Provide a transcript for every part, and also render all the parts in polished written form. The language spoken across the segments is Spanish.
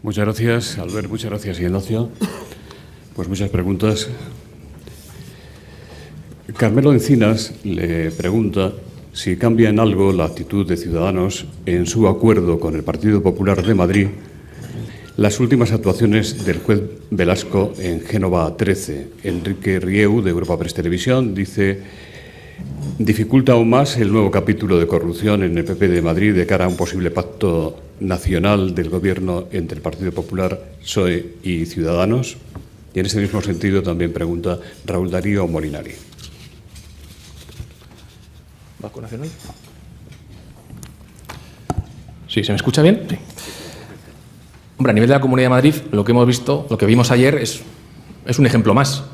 Muchas gracias, Albert. Muchas gracias, Ignacio. Pues muchas preguntas. Carmelo Encinas le pregunta si cambia en algo la actitud de Ciudadanos en su acuerdo con el Partido Popular de Madrid las últimas actuaciones del juez Velasco en Génova 13. Enrique Rieu, de Europa Press Televisión, dice: dificulta aún más el nuevo capítulo de corrupción en el PP de Madrid de cara a un posible pacto nacional del Gobierno entre el Partido Popular, PSOE y Ciudadanos. Y en ese mismo sentido también pregunta Raúl Darío Molinari. ¿Banco Nacional? Sí, ¿se me escucha bien? Sí. Hombre, a nivel de la Comunidad de Madrid, lo que hemos visto, lo que vimos ayer es un ejemplo más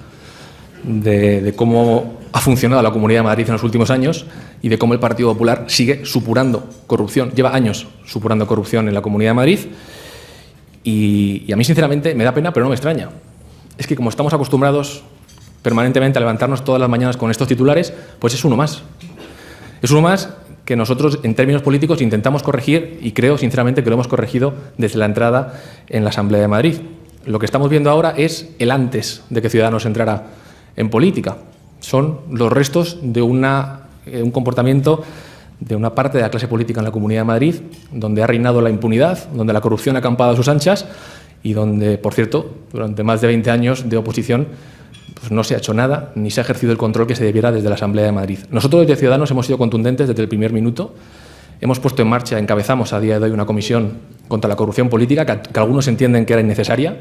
de cómo ha funcionado la Comunidad de Madrid en los últimos años y de cómo el Partido Popular sigue supurando corrupción. Lleva años supurando corrupción en la Comunidad de Madrid y a mí, sinceramente, me da pena, pero no me extraña. Es que como estamos acostumbrados permanentemente a levantarnos todas las mañanas con estos titulares, pues es uno más. Es uno más que nosotros, en términos políticos, intentamos corregir y creo, sinceramente, que lo hemos corregido desde la entrada en la Asamblea de Madrid. Lo que estamos viendo ahora es el antes de que Ciudadanos entrara en política. Son los restos de un comportamiento de una parte de la clase política en la Comunidad de Madrid, donde ha reinado la impunidad, donde la corrupción ha acampado a sus anchas y donde, por cierto, durante más de 20 años de oposición, pues no se ha hecho nada, ni se ha ejercido el control que se debiera desde la Asamblea de Madrid. Nosotros, desde Ciudadanos, hemos sido contundentes desde el primer minuto. Hemos puesto en marcha, encabezamos a día de hoy una comisión contra la corrupción política que algunos entienden que era innecesaria.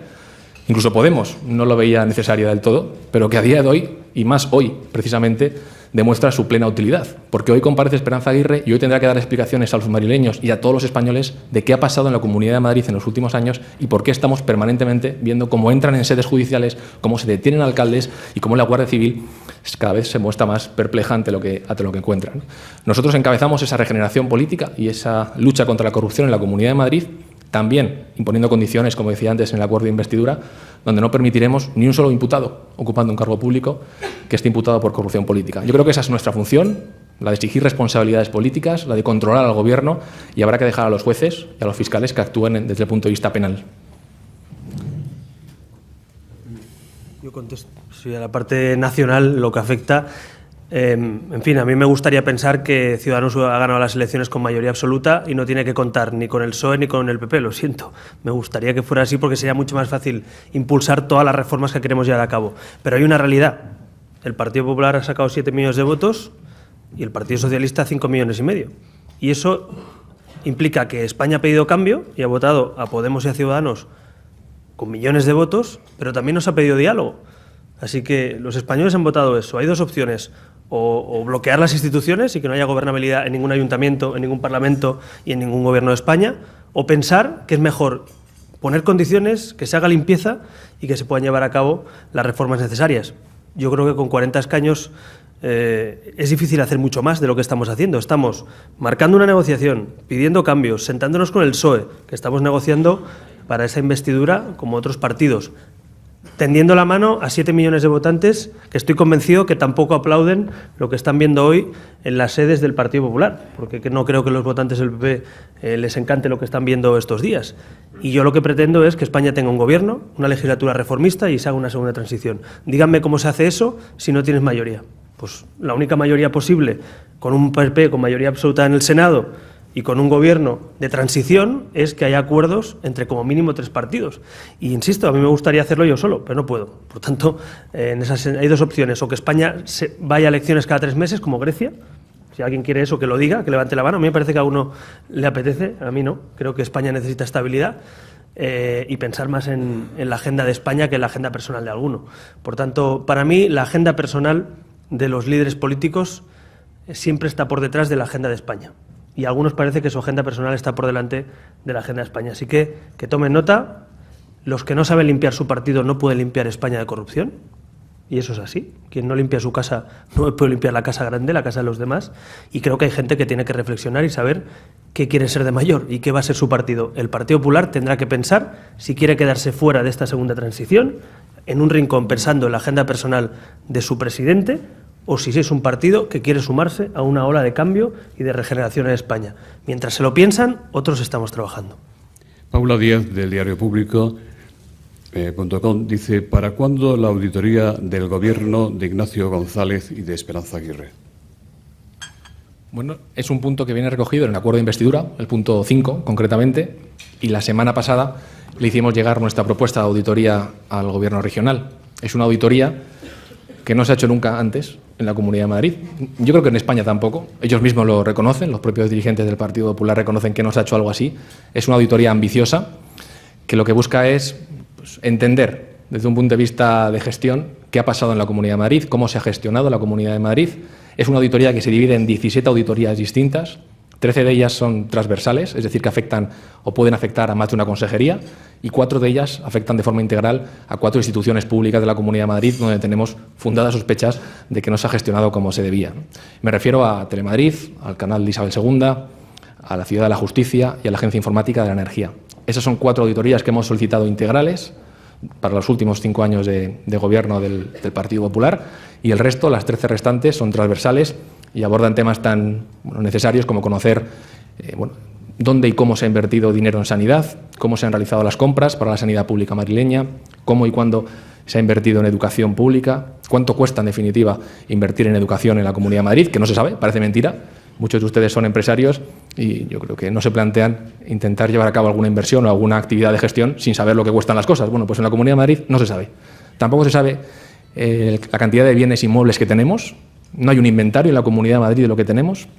Incluso Podemos no lo veía necesaria del todo, pero que a día de hoy, y más hoy precisamente, demuestra su plena utilidad. Porque hoy comparece Esperanza Aguirre y hoy tendrá que dar explicaciones a los madrileños y a todos los españoles de qué ha pasado en la Comunidad de Madrid en los últimos años y por qué estamos permanentemente viendo cómo entran en sedes judiciales, cómo se detienen alcaldes y cómo la Guardia Civil cada vez se muestra más perpleja ante lo que encuentran. Nosotros encabezamos esa regeneración política y esa lucha contra la corrupción en la Comunidad de Madrid, también imponiendo condiciones, como decía antes, en el acuerdo de investidura, donde no permitiremos ni un solo imputado ocupando un cargo público que esté imputado por corrupción política. Yo creo que esa es nuestra función, la de exigir responsabilidades políticas, la de controlar al Gobierno, y habrá que dejar a los jueces y a los fiscales que actúen desde el punto de vista penal. Yo contesto. Sí, a la parte nacional, lo que afecta. En fin, a mí me gustaría pensar que Ciudadanos ha ganado las elecciones con mayoría absoluta y no tiene que contar ni con el PSOE ni con el PP, lo siento. Me gustaría que fuera así porque sería mucho más fácil impulsar todas las reformas que queremos llevar a cabo. Pero hay una realidad. El Partido Popular ha sacado 7 millones de votos y el Partido Socialista 5,5 millones. Y eso implica que España ha pedido cambio y ha votado a Podemos y a Ciudadanos con millones de votos, pero también nos ha pedido diálogo. Así que los españoles han votado eso. Hay dos opciones: o bloquear las instituciones y que no haya gobernabilidad en ningún ayuntamiento, en ningún parlamento y en ningún gobierno de España, o pensar que es mejor poner condiciones, que se haga limpieza y que se puedan llevar a cabo las reformas necesarias. Yo creo que con 40 escaños es difícil hacer mucho más de lo que estamos haciendo. Estamos marcando una negociación, pidiendo cambios, sentándonos con el PSOE, que estamos negociando para esa investidura como otros partidos, tendiendo la mano a 7 millones de votantes que estoy convencido que tampoco aplauden lo que están viendo hoy en las sedes del Partido Popular, porque no creo que los votantes del PP les encante lo que están viendo estos días. Y yo lo que pretendo es que España tenga un gobierno, una legislatura reformista y se haga una segunda transición. Díganme cómo se hace eso si no tienes mayoría. Pues la única mayoría posible, con un PP con mayoría absoluta en el Senado y con un gobierno de transición, es que haya acuerdos entre como mínimo 3 partidos. Y insisto, a mí me gustaría hacerlo yo solo, pero no puedo. Por tanto, hay dos opciones: o que España vaya a elecciones cada 3 meses, como Grecia. Si alguien quiere eso, que lo diga, que levante la mano. A mí me parece que a uno le apetece, a mí no. Creo que España necesita estabilidad y pensar más en la agenda de España que en la agenda personal de alguno. Por tanto, para mí, la agenda personal de los líderes políticos siempre está por detrás de la agenda de España. Y a algunos parece que su agenda personal está por delante de la agenda de España. Así que tomen nota: los que no saben limpiar su partido no pueden limpiar España de corrupción, y eso es así. Quien no limpia su casa no puede limpiar la casa grande, la casa de los demás, y creo que hay gente que tiene que reflexionar y saber qué quiere ser de mayor y qué va a ser su partido. El Partido Popular tendrá que pensar si quiere quedarse fuera de esta segunda transición, en un rincón pensando en la agenda personal de su presidente, o si es un partido que quiere sumarse a una ola de cambio y de regeneración en España. Mientras se lo piensan, otros estamos trabajando. Paula Díaz, del Diario Público.com, dice: ¿para cuándo la auditoría del Gobierno de Ignacio González y de Esperanza Aguirre? Bueno, es un punto que viene recogido en el acuerdo de investidura, el punto 5 concretamente, y la semana pasada le hicimos llegar nuestra propuesta de auditoría al Gobierno regional. Es una auditoría que no se ha hecho nunca antes en la Comunidad de Madrid. Yo creo que en España tampoco. Ellos mismos lo reconocen, los propios dirigentes del Partido Popular reconocen que no se ha hecho algo así. Es una auditoría ambiciosa que lo que busca es entender desde un punto de vista de gestión qué ha pasado en la Comunidad de Madrid, cómo se ha gestionado la Comunidad de Madrid. Es una auditoría que se divide en 17 auditorías distintas. 13 de ellas son transversales, es decir, que afectan o pueden afectar a más de una consejería, y 4 de ellas afectan de forma integral a 4 instituciones públicas de la Comunidad de Madrid, donde tenemos fundadas sospechas de que no se ha gestionado como se debía. Me refiero a Telemadrid, al canal de Isabel II, a la Ciudad de la Justicia y a la Agencia Informática de la Energía. Esas son 4 auditorías que hemos solicitado integrales para los últimos 5 años de gobierno del Partido Popular, y el resto, las 13 restantes, son transversales y abordan temas tan necesarios como conocer dónde y cómo se ha invertido dinero en sanidad, cómo se han realizado las compras para la sanidad pública madrileña, cómo y cuándo se ha invertido en educación pública, cuánto cuesta, en definitiva, invertir en educación en la Comunidad de Madrid, que no se sabe, parece mentira. Muchos de ustedes son empresarios y yo creo que no se plantean intentar llevar a cabo alguna inversión o alguna actividad de gestión sin saber lo que cuestan las cosas. Bueno, pues en la Comunidad de Madrid no se sabe. Tampoco se sabe la cantidad de bienes inmuebles que tenemos. No hay un inventario en la Comunidad de Madrid de lo que tenemos.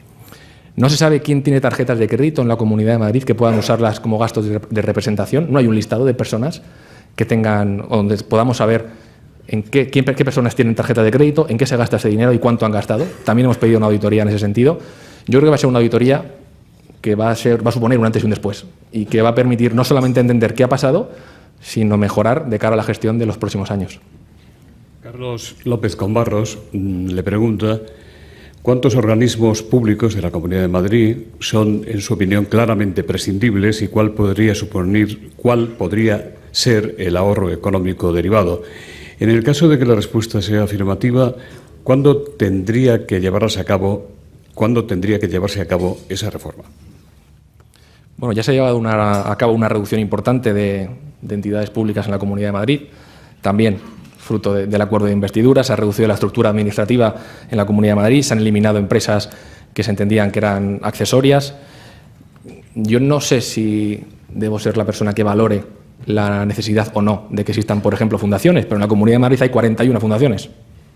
No se sabe quién tiene tarjetas de crédito en la Comunidad de Madrid que puedan usarlas como gastos de representación. No hay un listado de personas que tengan, donde podamos saber qué personas tienen tarjeta de crédito, en qué se gasta ese dinero y cuánto han gastado. También hemos pedido una auditoría en ese sentido. Yo creo que va a ser una auditoría que va a suponer un antes y un después, y que va a permitir no solamente entender qué ha pasado, sino mejorar de cara a la gestión de los próximos años. Carlos López Combarros le pregunta: ¿cuántos organismos públicos de la Comunidad de Madrid son, en su opinión, claramente prescindibles y cuál podría ser el ahorro económico derivado? En el caso de que la respuesta sea afirmativa, ¿cuándo tendría que llevarse a cabo esa reforma? Bueno, ya se ha llevado a cabo una reducción importante de entidades públicas en la Comunidad de Madrid, también fruto del acuerdo de investidura. Se ha reducido la estructura administrativa en la Comunidad de Madrid, se han eliminado empresas que se entendían que eran accesorias. Yo no sé si debo ser la persona que valore la necesidad o no de que existan, por ejemplo, fundaciones, pero en la Comunidad de Madrid hay 41 fundaciones.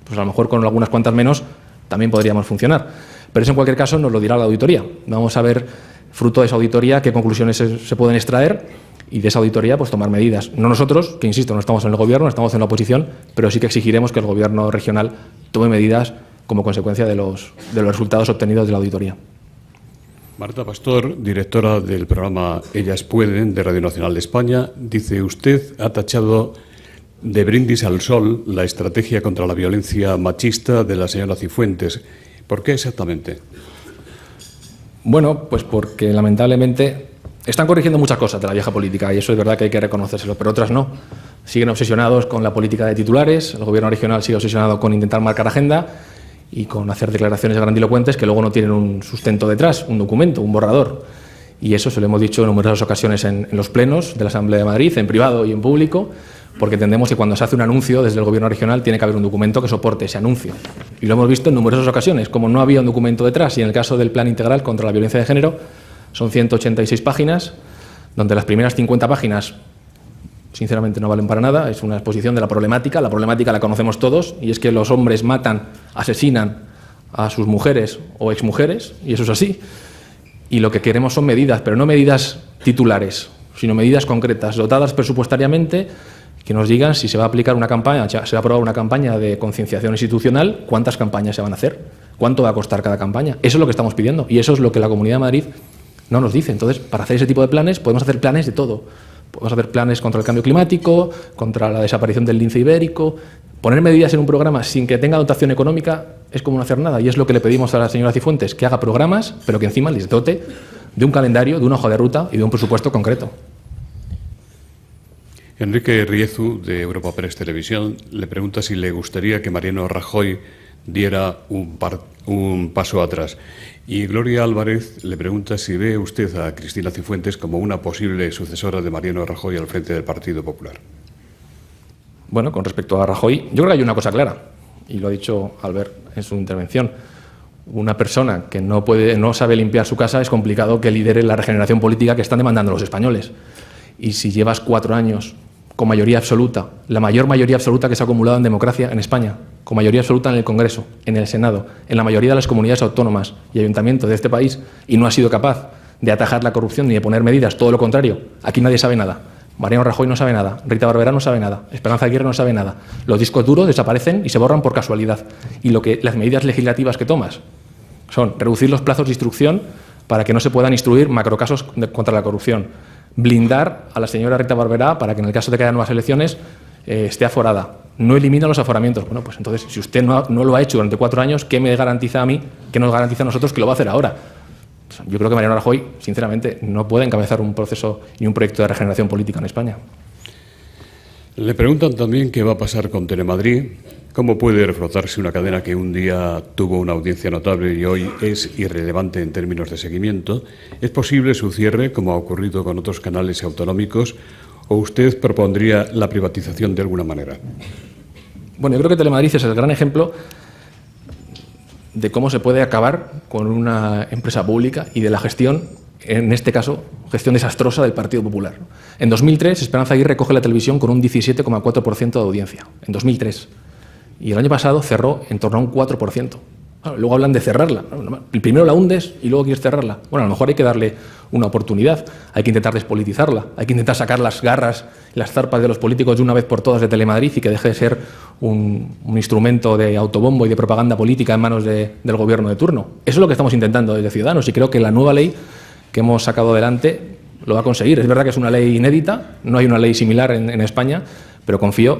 Pues a lo mejor con algunas cuantas menos también podríamos funcionar. Pero eso, en cualquier caso, nos lo dirá la auditoría. Vamos a ver, fruto de esa auditoría, qué conclusiones se pueden extraer, y de esa auditoría pues tomar medidas. No nosotros, que insisto, no estamos en el Gobierno, estamos en la oposición, pero sí que exigiremos que el Gobierno regional tome medidas como consecuencia de los resultados obtenidos de la auditoría. Marta Pastor, directora del programa Ellas Pueden de Radio Nacional de España, dice: usted ha tachado de brindis al sol la estrategia contra la violencia machista de la señora Cifuentes. ¿Por qué exactamente? Bueno, pues porque lamentablemente están corrigiendo muchas cosas de la vieja política, y eso es verdad que hay que reconocérselo, pero otras no. Siguen obsesionados con la política de titulares, el Gobierno regional sigue obsesionado con intentar marcar agenda y con hacer declaraciones grandilocuentes que luego no tienen un sustento detrás, un documento, un borrador. Y eso se lo hemos dicho en numerosas ocasiones en los plenos de la Asamblea de Madrid, en privado y en público, porque entendemos que cuando se hace un anuncio desde el Gobierno regional tiene que haber un documento que soporte ese anuncio. Y lo hemos visto en numerosas ocasiones, como no había un documento detrás, y en el caso del Plan Integral contra la Violencia de Género son 186 páginas, donde las primeras 50 páginas sinceramente no valen para nada. Es una exposición de la problemática la conocemos todos, y es que los hombres matan, asesinan a sus mujeres o exmujeres, y eso es así. Y lo que queremos son medidas, pero no medidas titulares, sino medidas concretas, dotadas presupuestariamente, que nos digan si se va a aplicar una campaña, se va a aprobar una campaña de concienciación institucional, cuántas campañas se van a hacer, cuánto va a costar cada campaña. Eso es lo que estamos pidiendo, y eso es lo que la Comunidad de Madrid no nos dice. Entonces, para hacer ese tipo de planes, podemos hacer planes de todo. Podemos hacer planes contra el cambio climático, contra la desaparición del lince ibérico. Poner medidas en un programa sin que tenga dotación económica es como no hacer nada, y es lo que le pedimos a la señora Cifuentes, que haga programas, pero que encima les dote de un calendario, de una hoja de ruta y de un presupuesto concreto. Enrique Riezu, de Europa Press Televisión, le pregunta si le gustaría que Mariano Rajoy diera un paso atrás. Y Gloria Álvarez le pregunta si ve usted a Cristina Cifuentes como una posible sucesora de Mariano Rajoy al frente del Partido Popular. Bueno, con respecto a Rajoy, yo creo que hay una cosa clara, y lo ha dicho Albert en su intervención. Una persona que no sabe limpiar su casa es complicado que lidere la regeneración política que están demandando los españoles. Y si llevas 4 años con mayoría absoluta, la mayor mayoría absoluta que se ha acumulado en democracia en España, con mayoría absoluta en el Congreso, en el Senado, en la mayoría de las comunidades autónomas y ayuntamientos de este país, y no ha sido capaz de atajar la corrupción ni de poner medidas, todo lo contrario, aquí nadie sabe nada. Mariano Rajoy no sabe nada, Rita Barberá no sabe nada, Esperanza Aguirre no sabe nada. Los discos duros desaparecen y se borran por casualidad. Y las medidas legislativas que tomas son reducir los plazos de instrucción para que no se puedan instruir macrocasos contra la corrupción, blindar a la señora Rita Barberá para que en el caso de que haya nuevas elecciones esté aforada. No elimina los aforamientos. Bueno, pues entonces, si usted no lo ha hecho durante 4 años, ¿qué me garantiza a mí, qué nos garantiza a nosotros que lo va a hacer ahora? Yo creo que Mariano Rajoy, sinceramente, no puede encabezar un proceso y un proyecto de regeneración política en España. Le preguntan también qué va a pasar con Telemadrid, cómo puede reflotarse una cadena que un día tuvo una audiencia notable y hoy es irrelevante en términos de seguimiento. ¿Es posible su cierre, como ha ocurrido con otros canales autonómicos, o usted propondría la privatización de alguna manera? Bueno, yo creo que Telemadrid es el gran ejemplo de cómo se puede acabar con una empresa pública y de la gestión, en este caso, gestión desastrosa del Partido Popular. En 2003, Esperanza Aguirre coge la televisión con un 17,4% de audiencia. En 2003. Y el año pasado cerró en torno a un 4%. Claro, luego hablan de cerrarla. Primero la hundes y luego quieres cerrarla. Bueno, a lo mejor hay que darle una oportunidad. Hay que intentar despolitizarla. Hay que intentar sacar las garras y las zarpas de los políticos de una vez por todas de Telemadrid y que deje de ser un instrumento de autobombo y de propaganda política en manos del gobierno de turno. Eso es lo que estamos intentando desde Ciudadanos y creo que la nueva ley que hemos sacado adelante lo va a conseguir. Es verdad que es una ley inédita, no hay una ley similar en España, pero confío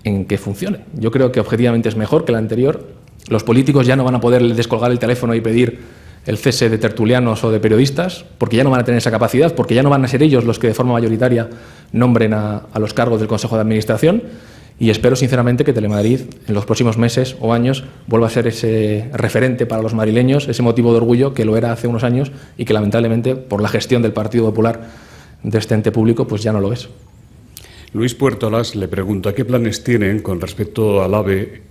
en que funcione. Yo creo que objetivamente es mejor que la anterior. Los políticos ya no van a poder descolgar el teléfono y pedir el cese de tertulianos o de periodistas, porque ya no van a tener esa capacidad, porque ya no van a ser ellos los que de forma mayoritaria nombren a los cargos del Consejo de Administración. Y espero sinceramente que Telemadrid en los próximos meses o años vuelva a ser ese referente para los madrileños, ese motivo de orgullo que lo era hace unos años y que lamentablemente por la gestión del Partido Popular de este ente público pues ya no lo es. Luis Puertolas le pregunta qué planes tienen con respecto al AVE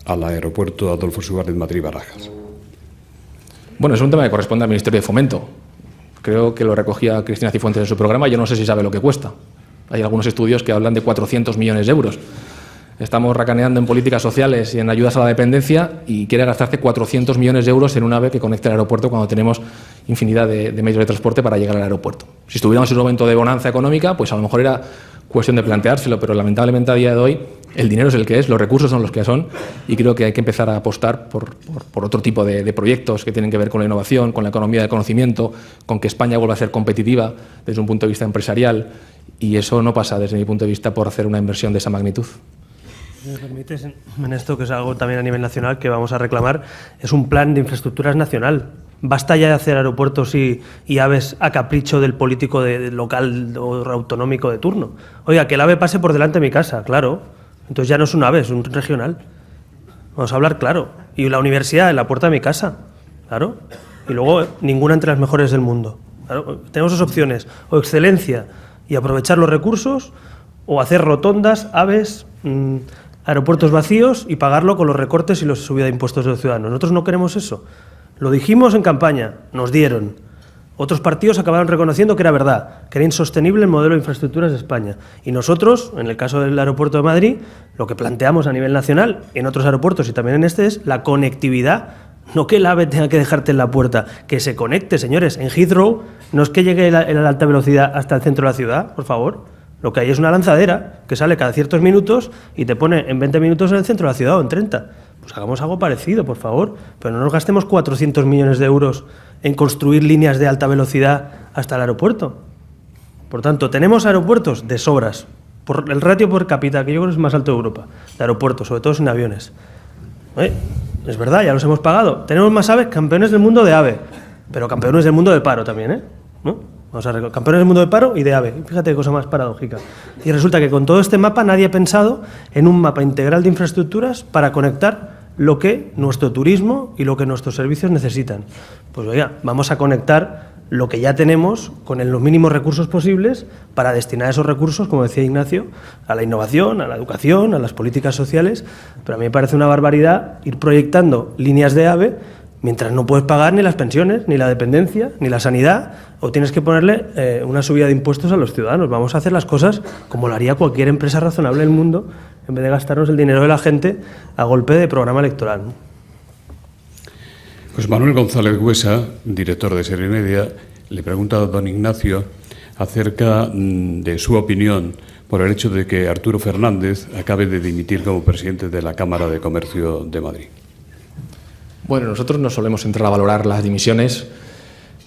al aeropuerto Adolfo Suárez Madrid-Barajas. Bueno, es un tema que corresponde al Ministerio de Fomento. Creo que lo recogía Cristina Cifuentes en su programa. Yo no sé si sabe lo que cuesta. Hay algunos estudios que hablan de 400 millones de euros. Estamos racaneando en políticas sociales y en ayudas a la dependencia y quiere gastarse 400 millones de euros en un AVE que conecte el aeropuerto cuando tenemos infinidad de medios de transporte para llegar al aeropuerto. Si estuviéramos en un momento de bonanza económica, pues a lo mejor era cuestión de planteárselo, pero lamentablemente a día de hoy el dinero es el que es, los recursos son los que son y creo que hay que empezar a apostar por otro tipo de proyectos que tienen que ver con la innovación, con la economía del conocimiento, con que España vuelva a ser competitiva desde un punto de vista empresarial y eso no pasa desde mi punto de vista por hacer una inversión de esa magnitud. Si me permites, en esto que es algo también a nivel nacional que vamos a reclamar, es un plan de infraestructuras nacional. Basta ya de hacer aeropuertos y AVEs a capricho del político local o autonómico de turno. Oiga, que el AVE pase por delante de mi casa, claro. Entonces ya no es un AVE, es un regional. Vamos a hablar claro. Y la universidad en la puerta de mi casa, claro. Y luego ninguna entre las mejores del mundo. Claro. Tenemos dos opciones, o excelencia y aprovechar los recursos, o hacer rotondas, AVEs, aeropuertos vacíos y pagarlo con los recortes y la subida de impuestos de los ciudadanos. Nosotros no queremos eso. Lo dijimos en campaña, nos dieron. Otros partidos acabaron reconociendo que era verdad, que era insostenible el modelo de infraestructuras de España. Y nosotros, en el caso del aeropuerto de Madrid, lo que planteamos a nivel nacional, en otros aeropuertos y también en este, es la conectividad. No que el AVE tenga que dejarte en la puerta, que se conecte, señores. En Heathrow no es que llegue la alta velocidad hasta el centro de la ciudad, por favor. Lo que hay es una lanzadera que sale cada ciertos minutos y te pone en 20 minutos en el centro de la ciudad o en 30. Pues hagamos algo parecido, por favor. Pero no nos gastemos 400 millones de euros en construir líneas de alta velocidad hasta el aeropuerto. Por tanto, tenemos aeropuertos de sobras. Por el ratio por cápita, que yo creo que es más alto de Europa, de aeropuertos, sobre todo sin aviones. Es verdad, ya los hemos pagado. Tenemos más AVE, campeones del mundo de AVE, pero campeones del mundo de paro también, ¿no? Vamos a ver, campeones del mundo de paro y de AVE. Fíjate qué cosa más paradójica. Y resulta que con todo este mapa nadie ha pensado en un mapa integral de infraestructuras para conectar lo que nuestro turismo y lo que nuestros servicios necesitan. Pues oiga, vamos a conectar lo que ya tenemos con los mínimos recursos posibles para destinar esos recursos, como decía Ignacio, a la innovación, a la educación, a las políticas sociales. Pero a mí me parece una barbaridad ir proyectando líneas de AVE mientras no puedes pagar ni las pensiones, ni la dependencia, ni la sanidad, o tienes que ponerle una subida de impuestos a los ciudadanos. Vamos a hacer las cosas como lo haría cualquier empresa razonable del mundo, en vez de gastarnos el dinero de la gente a golpe de programa electoral, ¿no? Pues Manuel González Huesa, director de Servimedia, le pregunta a don Ignacio acerca de su opinión por el hecho de que Arturo Fernández acabe de dimitir como presidente de la Cámara de Comercio de Madrid. Bueno, nosotros no solemos entrar a valorar las dimisiones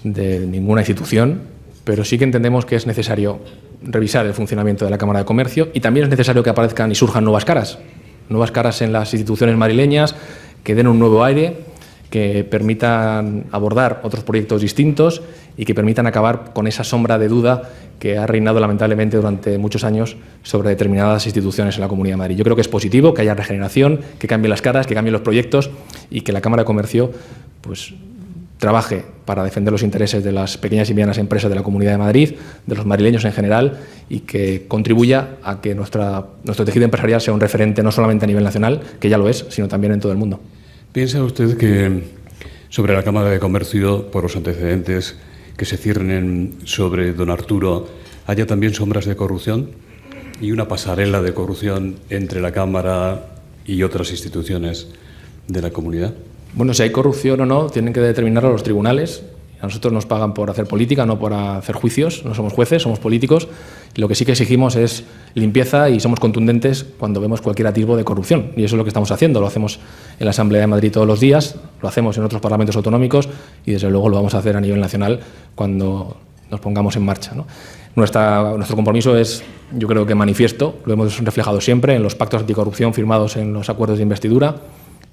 de ninguna institución, pero sí que entendemos que es necesario revisar el funcionamiento de la Cámara de Comercio y también es necesario que aparezcan y surjan nuevas caras en las instituciones madrileñas, que den un nuevo aire, que permitan abordar otros proyectos distintos y que permitan acabar con esa sombra de duda que ha reinado lamentablemente durante muchos años sobre determinadas instituciones en la Comunidad de Madrid. Yo creo que es positivo que haya regeneración, que cambien las caras, que cambien los proyectos y que la Cámara de Comercio pues trabaje para defender los intereses de las pequeñas y medianas empresas de la Comunidad de Madrid, de los madrileños en general, y que contribuya a que nuestro tejido empresarial sea un referente no solamente a nivel nacional, que ya lo es, sino también en todo el mundo. ¿Piensa usted que sobre la Cámara de Comercio, por los antecedentes que se ciernen sobre don Arturo, haya también sombras de corrupción y una pasarela de corrupción entre la Cámara y otras instituciones de la comunidad? Bueno, si hay corrupción o no, tienen que determinarlo los tribunales. A nosotros nos pagan por hacer política, no por hacer juicios. No somos jueces, somos políticos. Lo que sí que exigimos es limpieza y somos contundentes cuando vemos cualquier atisbo de corrupción. Y eso es lo que estamos haciendo. Lo hacemos en la Asamblea de Madrid todos los días, lo hacemos en otros parlamentos autonómicos y, desde luego, lo vamos a hacer a nivel nacional cuando nos pongamos en marcha, ¿no? Nuestro compromiso es, yo creo que manifiesto, lo hemos reflejado siempre en los pactos anticorrupción firmados en los acuerdos de investidura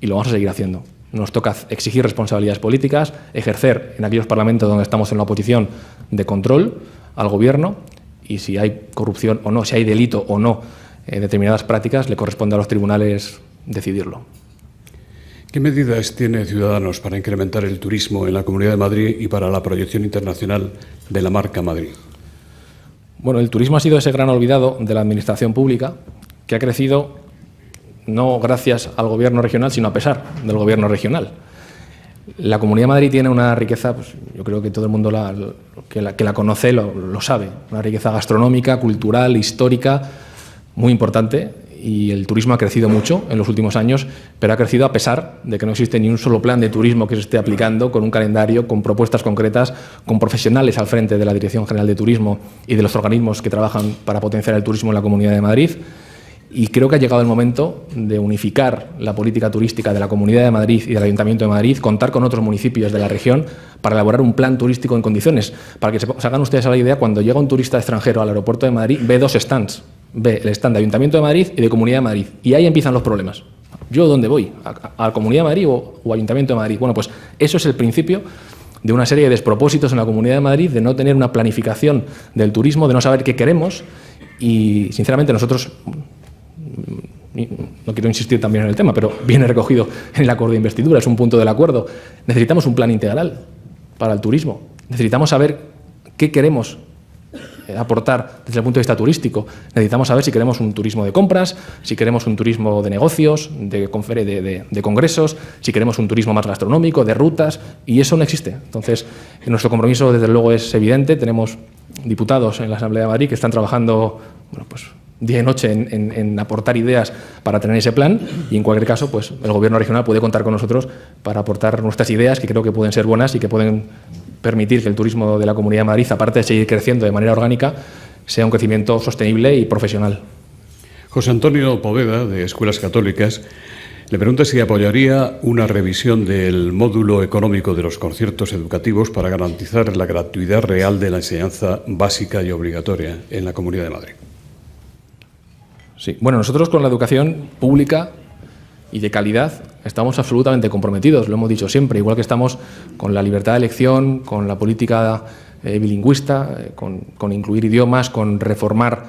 y lo vamos a seguir haciendo. Nos toca exigir responsabilidades políticas, ejercer en aquellos parlamentos donde estamos en la oposición de control al Gobierno y si hay corrupción o no, si hay delito o no en determinadas prácticas, le corresponde a los tribunales decidirlo. ¿Qué medidas tiene Ciudadanos para incrementar el turismo en la Comunidad de Madrid y para la proyección internacional de la marca Madrid? Bueno, el turismo ha sido ese gran olvidado de la administración pública que ha crecido no gracias al Gobierno regional, sino a pesar del Gobierno regional. La Comunidad de Madrid tiene una riqueza, pues, yo creo que todo el mundo que la conoce lo sabe, una riqueza gastronómica, cultural, histórica, muy importante, y el turismo ha crecido mucho en los últimos años, pero ha crecido a pesar de que no existe ni un solo plan de turismo que se esté aplicando, con un calendario, con propuestas concretas, con profesionales al frente de la Dirección General de Turismo y de los organismos que trabajan para potenciar el turismo en la Comunidad de Madrid. Y creo que ha llegado el momento de unificar la política turística de la Comunidad de Madrid y del Ayuntamiento de Madrid, contar con otros municipios de la región para elaborar un plan turístico en condiciones. Para que se hagan ustedes a la idea, cucuando llega un turista extranjero al aeropuerto de Madrid, ve dos stands. Ve el stand de Ayuntamiento de Madrid y de Comunidad de Madrid. Y ahí empiezan los problemas. ¿Yo dónde voy? ¿A la Comunidad de Madrid o Ayuntamiento de Madrid? Bueno, pues eso es el principio de una serie de despropósitos en la Comunidad de Madrid, de no tener una planificación del turismo, de no saber qué queremos. Y, sinceramente, nosotros... No quiero insistir también en el tema, pero viene recogido en el acuerdo de investidura, es un punto del acuerdo. Necesitamos un plan integral para el turismo. Necesitamos saber qué queremos aportar desde el punto de vista turístico. Necesitamos saber si queremos un turismo de compras, si queremos un turismo de negocios, de congresos, si queremos un turismo más gastronómico, de rutas, y eso no existe. Entonces, nuestro compromiso, desde luego, es evidente. Tenemos diputados en la Asamblea de Madrid que están trabajando, bueno, pues, día y noche en aportar ideas para tener ese plan y, en cualquier caso, pues el Gobierno regional puede contar con nosotros para aportar nuestras ideas, que creo que pueden ser buenas y que pueden permitir que el turismo de la Comunidad de Madrid, aparte de seguir creciendo de manera orgánica, sea un crecimiento sostenible y profesional. José Antonio Poveda, de Escuelas Católicas, le pregunta si apoyaría una revisión del módulo económico de los conciertos educativos para garantizar la gratuidad real de la enseñanza básica y obligatoria en la Comunidad de Madrid. Sí, bueno, nosotros con la educación pública y de calidad estamos absolutamente comprometidos, lo hemos dicho siempre, igual que estamos con la libertad de elección, con la política bilingüista, con incluir idiomas, con reformar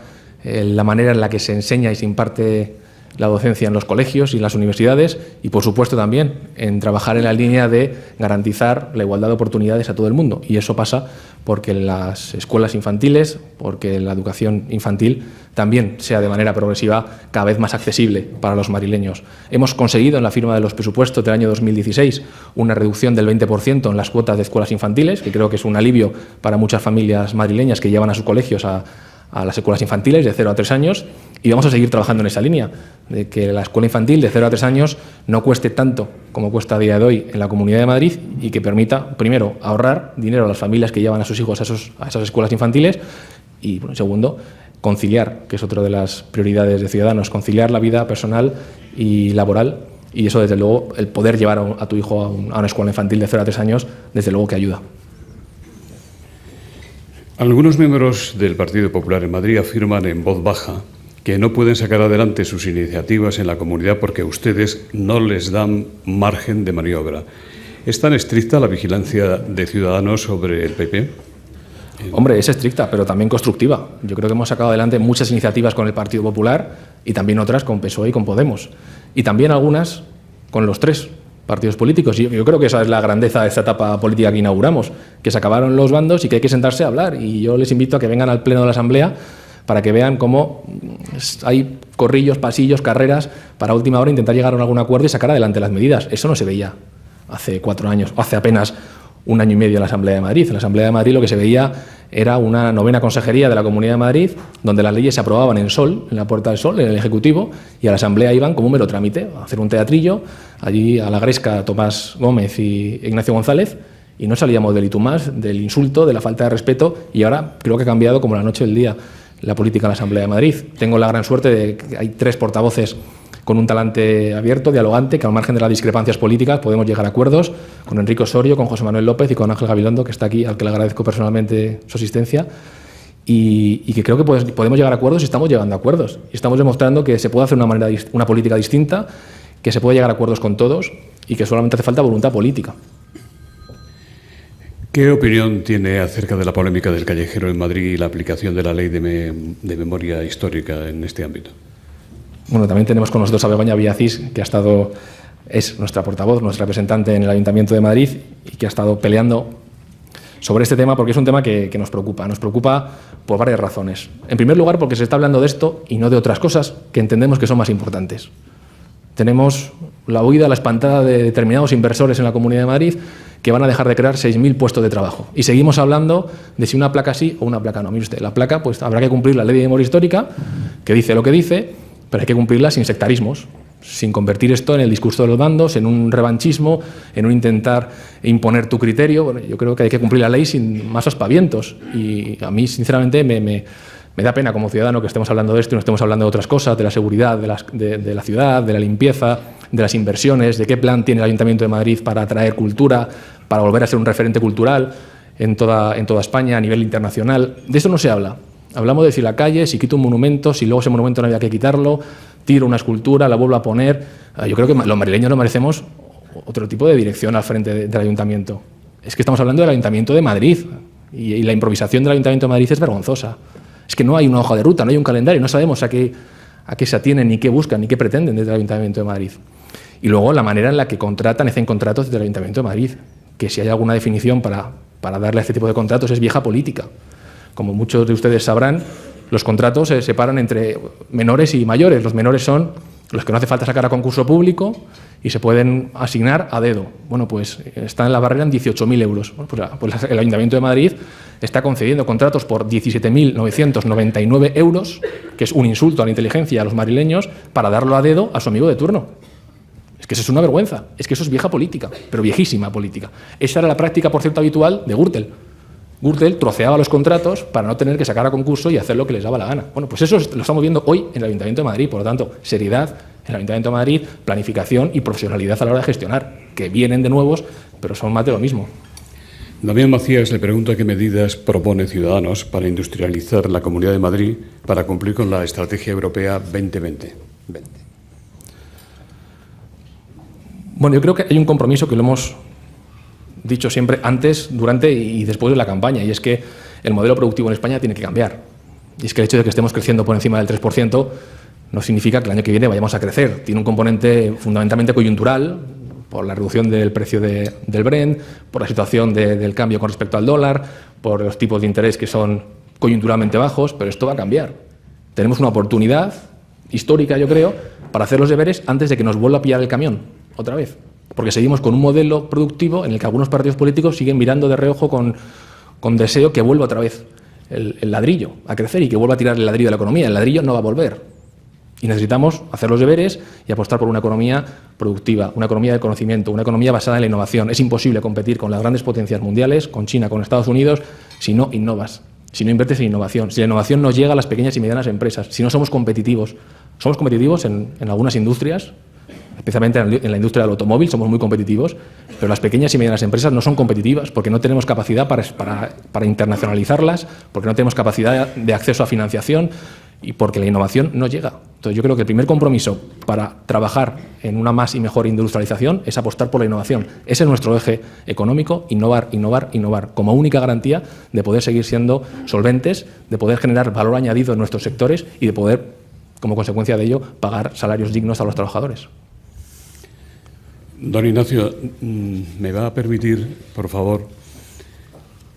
la manera en la que se enseña y se imparte la docencia en los colegios y en las universidades y, por supuesto, también en trabajar en la línea de garantizar la igualdad de oportunidades a todo el mundo. Y eso pasa porque las escuelas infantiles, porque la educación infantil también sea de manera progresiva cada vez más accesible para los madrileños. Hemos conseguido en la firma de los presupuestos del año 2016 una reducción del 20% en las cuotas de escuelas infantiles, que creo que es un alivio para muchas familias madrileñas que llevan a sus colegios a las escuelas infantiles de 0 a 3 años, y vamos a seguir trabajando en esa línea, de que la escuela infantil de 0 a 3 años no cueste tanto como cuesta a día de hoy en la Comunidad de Madrid y que permita, primero, ahorrar dinero a las familias que llevan a sus hijos a esas escuelas infantiles y, bueno, segundo, conciliar, que es otra de las prioridades de Ciudadanos, conciliar la vida personal y laboral, y eso, desde luego, el poder llevar a tu hijo a una escuela infantil de 0 a 3 años, desde luego que ayuda. Algunos miembros del Partido Popular en Madrid afirman en voz baja que no pueden sacar adelante sus iniciativas en la comunidad porque ustedes no les dan margen de maniobra. ¿Es tan estricta la vigilancia de Ciudadanos sobre el PP? Hombre, es estricta, pero también constructiva. Yo creo que hemos sacado adelante muchas iniciativas con el Partido Popular y también otras con PSOE y con Podemos. Y también algunas con los 3 partidos políticos. Yo creo que esa es la grandeza de esta etapa política que inauguramos, que se acabaron los bandos y que hay que sentarse a hablar. Y yo les invito a que vengan al Pleno de la Asamblea para que vean cómo hay corrillos, pasillos, carreras para a última hora intentar llegar a algún acuerdo y sacar adelante las medidas. Eso no se veía hace 4 años, o hace apenas 1 año y medio en la Asamblea de Madrid. En la Asamblea de Madrid lo que se veía era una 9ª consejería de la Comunidad de Madrid, donde las leyes se aprobaban en Sol, en la Puerta del Sol, en el Ejecutivo, y a la Asamblea iban como un mero trámite, a hacer un teatrillo, allí a la Gresca, Tomás Gómez y Ignacio González, y no salíamos del itumás, del insulto, de la falta de respeto, y ahora creo que ha cambiado como la noche del día la política en la Asamblea de Madrid. Tengo la gran suerte de que hay 3 portavoces con un talante abierto, dialogante, que al margen de las discrepancias políticas podemos llegar a acuerdos, con Enrique Osorio, con José Manuel López y con Ángel Gabilondo, que está aquí, al que le agradezco personalmente su asistencia, y que creo que podemos llegar a acuerdos y estamos llegando a acuerdos. Y estamos demostrando que se puede hacer una política distinta, que se puede llegar a acuerdos con todos y que solamente hace falta voluntad política. ¿Qué opinión tiene acerca de la polémica del callejero en Madrid y la aplicación de la ley de memoria histórica en este ámbito? Bueno, también tenemos con nosotros a Begoña Villacís, que es nuestra portavoz, nuestra representante en el Ayuntamiento de Madrid y que ha estado peleando sobre este tema porque es un tema que nos preocupa. Nos preocupa por varias razones. En primer lugar, porque se está hablando de esto y no de otras cosas que entendemos que son más importantes. Tenemos la huida, la espantada de determinados inversores en la Comunidad de Madrid que van a dejar de crear 6.000 puestos de trabajo. Y seguimos hablando de si una placa sí o una placa no. Mire usted, la placa, pues habrá que cumplir la ley de memoria histórica, que dice lo que dice, pero hay que cumplirla sin sectarismos, sin convertir esto en el discurso de los bandos, en un revanchismo, en un intentar imponer tu criterio. Bueno, yo creo que hay que cumplir la ley sin más aspavientos. Y a mí, sinceramente, me da pena como ciudadano que estemos hablando de esto y no estemos hablando de otras cosas, de la seguridad de la ciudad, de la limpieza, de las inversiones, de qué plan tiene el Ayuntamiento de Madrid para atraer cultura, para volver a ser un referente cultural en toda España, a nivel internacional. De eso no se habla. Hablamos de si la calle, si quito un monumento, si luego ese monumento no había que quitarlo, tiro una escultura, la vuelvo a poner. Yo creo que los madrileños nos merecemos otro tipo de dirección al frente del Ayuntamiento. Es que estamos hablando del Ayuntamiento de Madrid y la improvisación del Ayuntamiento de Madrid es vergonzosa. Es que no hay una hoja de ruta, no hay un calendario, no sabemos a qué se atienen, ni qué buscan, ni qué pretenden desde el Ayuntamiento de Madrid. Y luego la manera en la que contratan, hacen contratos desde el Ayuntamiento de Madrid, que si hay alguna definición para darle a este tipo de contratos es vieja política. Como muchos de ustedes sabrán, los contratos se separan entre menores y mayores. Los menores son los que no hace falta sacar a concurso público y se pueden asignar a dedo. Bueno, pues está en la barrera en 18.000 euros. Bueno, pues el Ayuntamiento de Madrid está concediendo contratos por 17.999 euros, que es un insulto a la inteligencia a los madrileños, para darlo a dedo a su amigo de turno. Es que eso es una vergüenza, es que eso es vieja política, pero viejísima política. Esa era la práctica, por cierto, habitual de Gürtel. Gürtel troceaba los contratos para no tener que sacar a concurso y hacer lo que les daba la gana. Bueno, pues eso lo estamos viendo hoy en el Ayuntamiento de Madrid. Por lo tanto, seriedad en el Ayuntamiento de Madrid, planificación y profesionalidad a la hora de gestionar, que vienen de nuevos, pero son más de lo mismo. Damián Macías le pregunta qué medidas propone Ciudadanos para industrializar la Comunidad de Madrid para cumplir con la Estrategia Europea 2020. Bueno, yo creo que hay un compromiso que lo hemos dicho siempre antes, durante y después de la campaña, y es que el modelo productivo en España tiene que cambiar. Y es que el hecho de que estemos creciendo por encima del 3% no significa que el año que viene vayamos a crecer. Tiene un componente fundamentalmente coyuntural, por la reducción del precio del Brent, por la situación del cambio con respecto al dólar, por los tipos de interés que son coyunturalmente bajos, pero esto va a cambiar. Tenemos una oportunidad histórica, yo creo, para hacer los deberes antes de que nos vuelva a pillar el camión, otra vez. Porque seguimos con un modelo productivo en el que algunos partidos políticos siguen mirando de reojo con deseo que vuelva otra vez el ladrillo a crecer y que vuelva a tirar el ladrillo de la economía. El ladrillo no va a volver. Y necesitamos hacer los deberes y apostar por una economía productiva, una economía de conocimiento, una economía basada en la innovación. Es imposible competir con las grandes potencias mundiales, con China, con Estados Unidos, si no innovas, si no inviertes en innovación, si la innovación no llega a las pequeñas y medianas empresas, si no somos competitivos. Somos competitivos en algunas industrias, especialmente en la industria del automóvil, somos muy competitivos, pero las pequeñas y medianas empresas no son competitivas porque no tenemos capacidad para internacionalizarlas, porque no tenemos capacidad de acceso a financiación y porque la innovación no llega. Entonces, yo creo que el primer compromiso para trabajar en una más y mejor industrialización es apostar por la innovación. Ese es nuestro eje económico, innovar, innovar, innovar, como única garantía de poder seguir siendo solventes, de poder generar valor añadido en nuestros sectores y de poder, como consecuencia de ello, pagar salarios dignos a los trabajadores. Don Ignacio, ¿me va a permitir, por favor,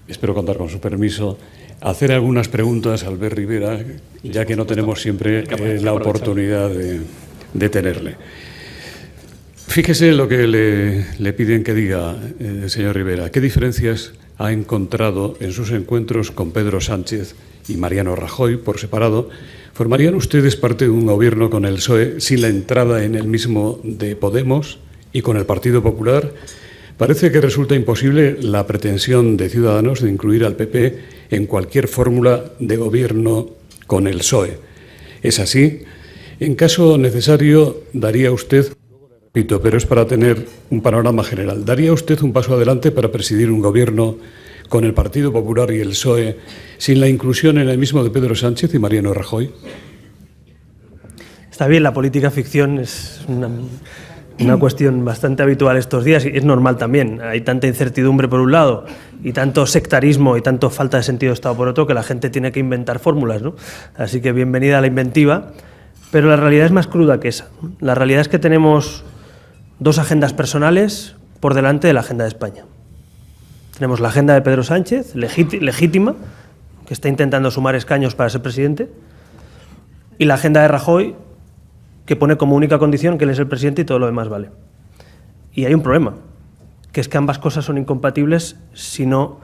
espero contar con su permiso, hacer algunas preguntas a Albert Rivera, ya que no tenemos siempre la oportunidad de tenerle? Fíjese lo que le piden que diga, señor Rivera. ¿Qué diferencias ha encontrado en sus encuentros con Pedro Sánchez y Mariano Rajoy por separado? ¿Formarían ustedes parte de un gobierno con el PSOE sin la entrada en el mismo de Podemos y con el Partido Popular? Parece que resulta imposible la pretensión de Ciudadanos de incluir al PP en cualquier fórmula de gobierno con el PSOE. ¿Es así? En caso necesario, daría usted, repito, pero es para tener un panorama general, ¿daría usted un paso adelante para presidir un gobierno con el Partido Popular y el PSOE sin la inclusión en el mismo de Pedro Sánchez y Mariano Rajoy? Está bien, la política ficción es una cuestión bastante habitual estos días y es normal también. Hay tanta incertidumbre por un lado y tanto sectarismo y tanto falta de sentido de Estado por otro que la gente tiene que inventar fórmulas, ¿no? Así que bienvenida a la inventiva, pero la realidad es más cruda que esa. La realidad es que tenemos dos agendas personales por delante de la agenda de España. Tenemos la agenda de Pedro Sánchez, legítima, que está intentando sumar escaños para ser presidente, y la agenda de Rajoy, que pone como única condición que él es el presidente y todo lo demás vale. Y hay un problema, que es que ambas cosas son incompatibles si no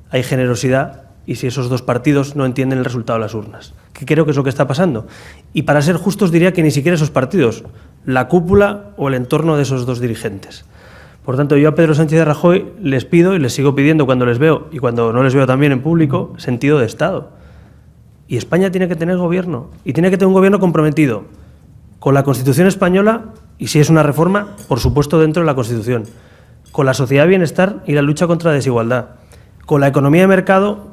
hay generosidad y si esos dos partidos no entienden el resultado de las urnas, que creo que es lo que está pasando. Y para ser justos diría que ni siquiera esos partidos, la cúpula o el entorno de esos dos dirigentes. Por tanto, yo a Pedro Sánchez y a Rajoy les pido y les sigo pidiendo cuando les veo y cuando no les veo también en público, sentido de Estado. Y España tiene que tener gobierno y tiene que tener un gobierno comprometido con la Constitución española y, si es una reforma, por supuesto dentro de la Constitución, con la sociedad de bienestar y la lucha contra la desigualdad, con la economía de mercado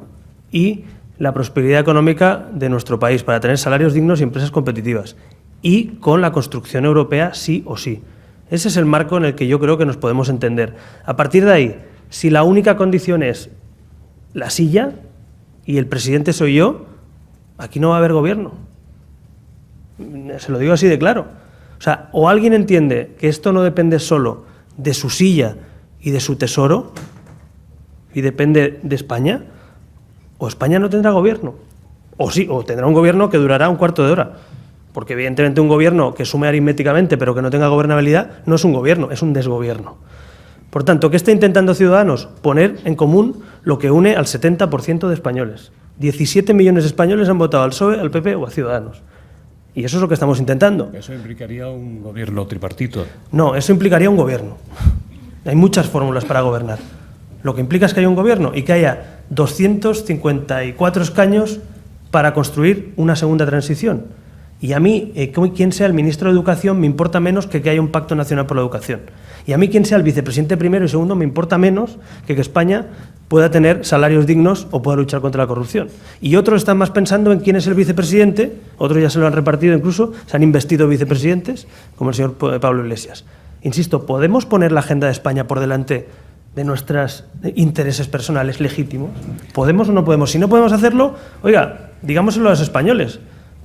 y la prosperidad económica de nuestro país para tener salarios dignos y empresas competitivas, y con la construcción europea sí o sí. Ese es el marco en el que yo creo que nos podemos entender. A partir de ahí, si la única condición es la silla y el presidente soy yo, aquí no va a haber gobierno. Se lo digo así de claro. O sea, o alguien entiende que esto no depende solo de su silla y de su tesoro y depende de España, o España no tendrá gobierno. O sí, o tendrá un gobierno que durará un cuarto de hora. Porque evidentemente un gobierno que sume aritméticamente pero que no tenga gobernabilidad no es un gobierno, es un desgobierno. Por tanto, ¿qué está intentando Ciudadanos? Poner en común lo que une al 70% de españoles. 17 millones de españoles han votado al PSOE, al PP o a Ciudadanos. Y eso es lo que estamos intentando. ¿Eso implicaría un gobierno tripartito? No, eso implicaría un gobierno. Hay muchas fórmulas para gobernar. Lo que implica es que haya un gobierno y que haya 254 escaños para construir una segunda transición. Y a mí, quien sea el ministro de Educación, me importa menos que haya un pacto nacional por la educación. Y a mí, quien sea el vicepresidente primero y segundo, me importa menos que España pueda tener salarios dignos o pueda luchar contra la corrupción. Y otros están más pensando en quién es el vicepresidente, otros ya se lo han repartido incluso, se han investido vicepresidentes, como el señor Pablo Iglesias. Insisto, ¿podemos poner la agenda de España por delante de nuestros intereses personales legítimos? ¿Podemos o no podemos? Si no podemos hacerlo, oiga, digámoselo a los españoles,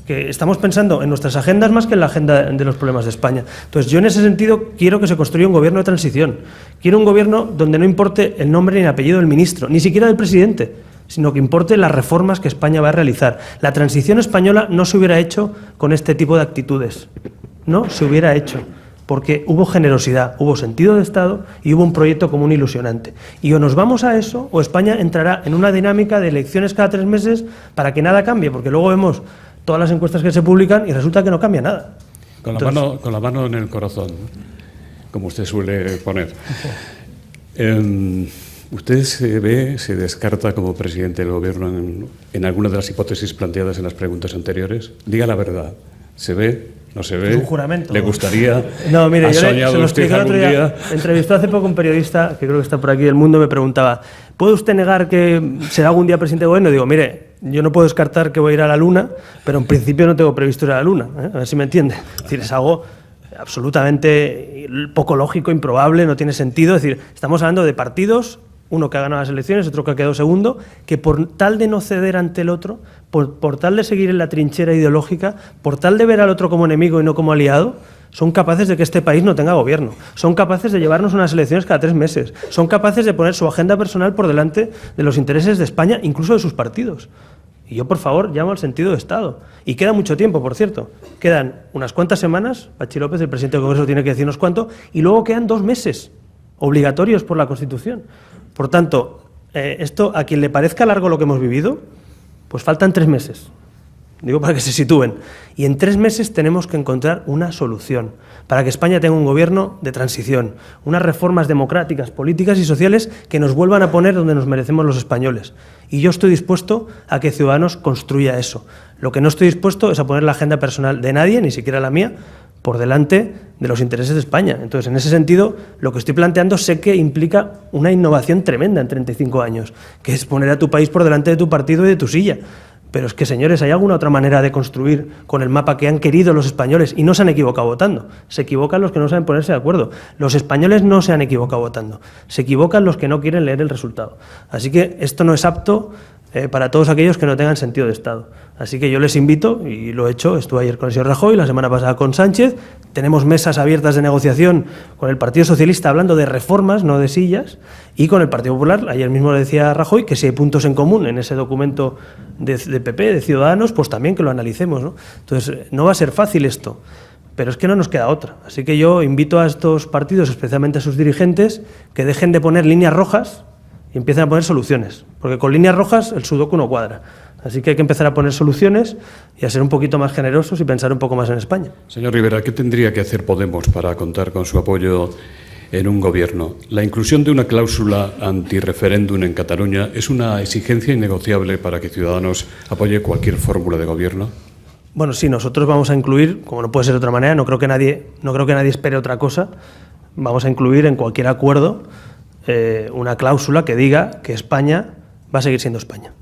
que estamos pensando en nuestras agendas más que en la agenda de los problemas de España. Entonces, yo en ese sentido quiero que se construya un gobierno de transición. Quiero un gobierno donde no importe el nombre ni el apellido del ministro, ni siquiera del presidente, sino que importe las reformas que España va a realizar. La transición española no se hubiera hecho con este tipo de actitudes. No se hubiera hecho, porque hubo generosidad, hubo sentido de Estado y hubo un proyecto común ilusionante. Y o nos vamos a eso, o España entrará en una dinámica de elecciones cada 3 meses para que nada cambie, porque luego vemos todas las encuestas que se publican y resulta que no cambia nada. Con la mano en el corazón, como usted suele poner. ¿Usted se descarta como presidente del Gobierno en alguna de las hipótesis planteadas en las preguntas anteriores? Diga la verdad. ¿Se ve? ¿No se ve? Es un juramento. ¿Le gustaría? No, mire, yo se lo usted expliqué el otro algún día. Entrevistó hace poco un periodista, que creo que está por aquí del Mundo, me preguntaba, ¿puede usted negar que será algún día presidente del Gobierno? Digo, mire, yo no puedo descartar que voy a ir a la Luna, pero en principio no tengo previsto ir a la Luna, ¿eh? A ver si me entiende. Es decir, es algo absolutamente poco lógico, improbable, no tiene sentido. Es decir, estamos hablando de partidos, uno que ha ganado las elecciones, otro que ha quedado segundo, que por tal de no ceder ante el otro, por tal de seguir en la trinchera ideológica, por tal de ver al otro como enemigo y no como aliado, son capaces de que este país no tenga gobierno, son capaces de llevarnos unas elecciones cada 3 meses, son capaces de poner su agenda personal por delante de los intereses de España, incluso de sus partidos. Y yo, por favor, llamo al sentido de Estado. Y queda mucho tiempo, por cierto. Quedan unas cuantas semanas, Pachi López, el presidente del Congreso, tiene que decirnos cuánto, y luego quedan 2 meses obligatorios por la Constitución. Por tanto, esto, a quien le parezca largo lo que hemos vivido, pues faltan 3 meses. Digo para que se sitúen. Y en 3 meses tenemos que encontrar una solución para que España tenga un gobierno de transición, unas reformas democráticas, políticas y sociales que nos vuelvan a poner donde nos merecemos los españoles. Y yo estoy dispuesto a que Ciudadanos construya eso. Lo que no estoy dispuesto es a poner la agenda personal de nadie, ni siquiera la mía, por delante de los intereses de España. Entonces, en ese sentido, lo que estoy planteando sé que implica una innovación tremenda en 35 años, que es poner a tu país por delante de tu partido y de tu silla. Pero es que, señores, ¿hay alguna otra manera de construir con el mapa que han querido los españoles? Y no se han equivocado votando. Se equivocan los que no saben ponerse de acuerdo. Los españoles no se han equivocado votando. Se equivocan los que no quieren leer el resultado. Así que esto no es apto para todos aquellos que no tengan sentido de Estado. Así que yo les invito, y lo he hecho, estuve ayer con el señor Rajoy, la semana pasada con Sánchez, tenemos mesas abiertas de negociación con el Partido Socialista hablando de reformas, no de sillas, y con el Partido Popular, ayer mismo le decía a Rajoy que si hay puntos en común en ese documento de PP, de Ciudadanos, pues también que lo analicemos, ¿no? Entonces, no va a ser fácil esto, pero es que no nos queda otra. Así que yo invito a estos partidos, especialmente a sus dirigentes, que dejen de poner líneas rojas y empiecen a poner soluciones, porque con líneas rojas el sudoku no cuadra. Así que hay que empezar a poner soluciones y a ser un poquito más generosos y pensar un poco más en España. Señor Rivera, ¿qué tendría que hacer Podemos para contar con su apoyo en un gobierno? La inclusión de una cláusula antirreferéndum en Cataluña es una exigencia innegociable para que Ciudadanos apoye cualquier fórmula de gobierno. Bueno, sí, nosotros vamos a incluir, como no puede ser de otra manera, no creo que nadie espere otra cosa, vamos a incluir en cualquier acuerdo una cláusula que diga que España va a seguir siendo España.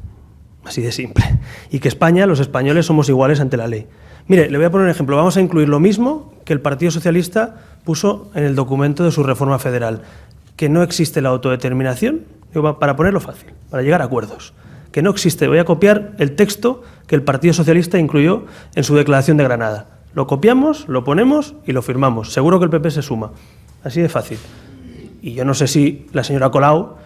Así de simple. Y que España, los españoles, somos iguales ante la ley. Mire, le voy a poner un ejemplo. Vamos a incluir lo mismo que el Partido Socialista puso en el documento de su reforma federal. Que no existe la autodeterminación, para ponerlo fácil, para llegar a acuerdos. Que no existe. Voy a copiar el texto que el Partido Socialista incluyó en su declaración de Granada. Lo copiamos, lo ponemos y lo firmamos. Seguro que el PP se suma. Así de fácil. Y yo no sé si la señora Colau